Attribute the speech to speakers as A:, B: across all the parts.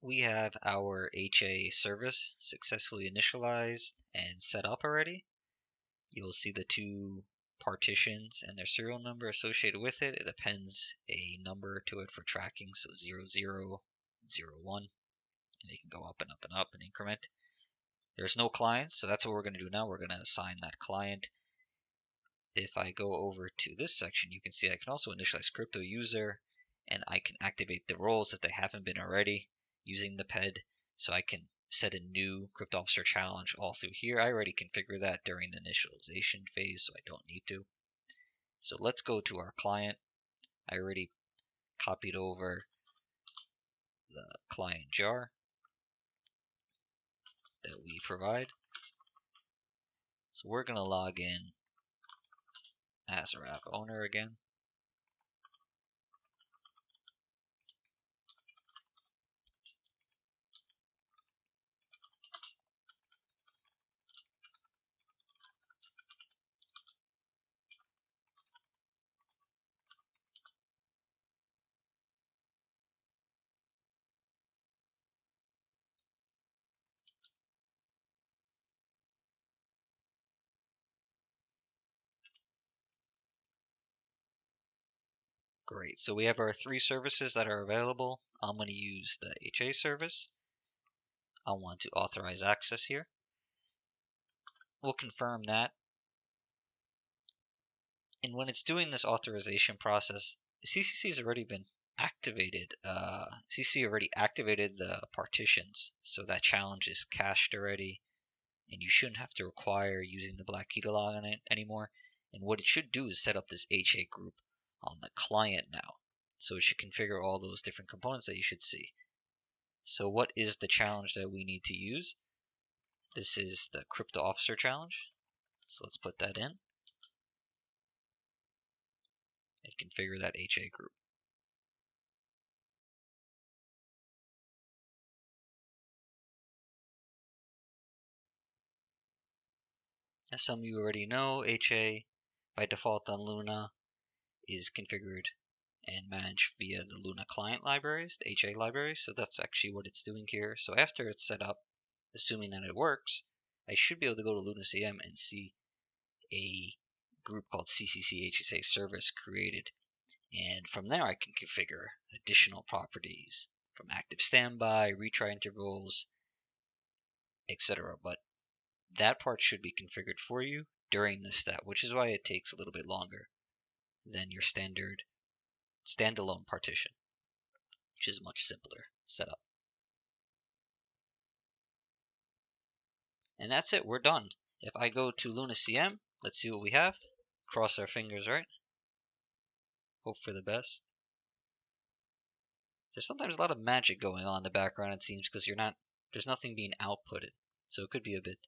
A: we have our HA service successfully initialized and set up already. You'll see the two partitions and their serial number associated with it. It appends a number to it for tracking, so 00, 01, and it can go up and up and up and increment. There's no client, so that's what we're going to do now. We're going to assign that client. If I go over to this section, you can see I can also initialize crypto user, and I can activate the roles if they haven't been already using the PED. So I can set a new crypto officer challenge all through here. I already configured that during the initialization phase, so I don't need to. So let's go to our client. I already copied over the client jar that we provide. So we're going to log in as our app owner again. Great, so we have our three services that are available. I'm going to use the HA service. I want to authorize access here. We'll confirm that. And when it's doing this authorization process, CCC has already been activated. CCC already activated the partitions, so that challenge is cached already, and you shouldn't have to require using the black key to log on it anymore. And what it should do is set up this HA group on the client now. So it should configure all those different components that you should see. So what is the challenge that we need to use? This is the crypto officer challenge. So let's put that in and configure that HA group. As some of you already know, HA by default on Luna is configured and managed via the Luna client libraries, the HA libraries. So that's actually what it's doing here. So after it's set up, assuming that it works, I should be able to go to Luna CM and see a group called CCC HSA service created. And from there, I can configure additional properties from active standby, retry intervals, etc. But that part should be configured for you during this step, which is why it takes a little bit longer than your standard standalone partition, which is much simpler setup. And that's it, we're done. If I go to Luna CM, let's see what we have. Cross our fingers, right? Hope for the best. There's sometimes a lot of magic going on in the background, it seems, because there's nothing being outputted. So it could be a bit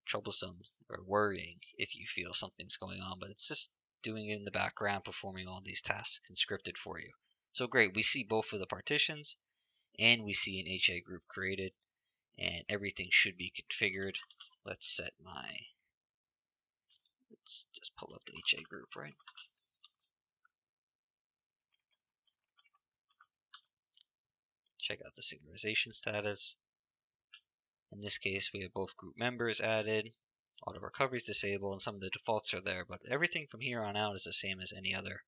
A: troublesome or worrying if you feel something's going on, but it's just doing it in the background, performing all these tasks conscripted for you. So great, we see both of the partitions, and we see an HA group created, and everything should be configured. Let's just pull up the HA group, right? Check out the synchronization status. In this case, we have both group members added, auto recovery is disabled, and some of the defaults are there, but everything from here on out is the same as any other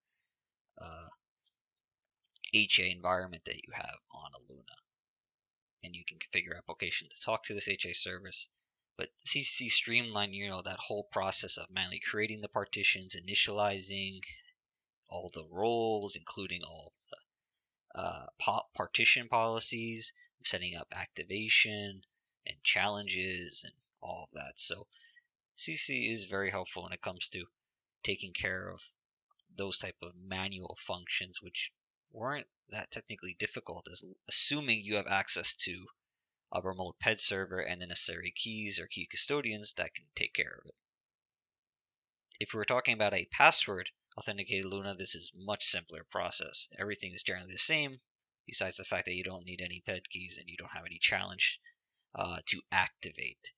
A: HA environment that you have on a Luna. And you can configure application to talk to this HA service. But CCC streamlined, that whole process of manually creating the partitions, initializing all the roles, including all the partition policies, setting up activation and challenges and all of that. So CC is very helpful when it comes to taking care of those type of manual functions, which weren't that technically difficult, as assuming you have access to a remote PED server and the necessary keys or key custodians that can take care of it. If we were talking about a password authenticated Luna, this is a much simpler process. Everything is generally the same, besides the fact that you don't need any PED keys and you don't have any challenge to activate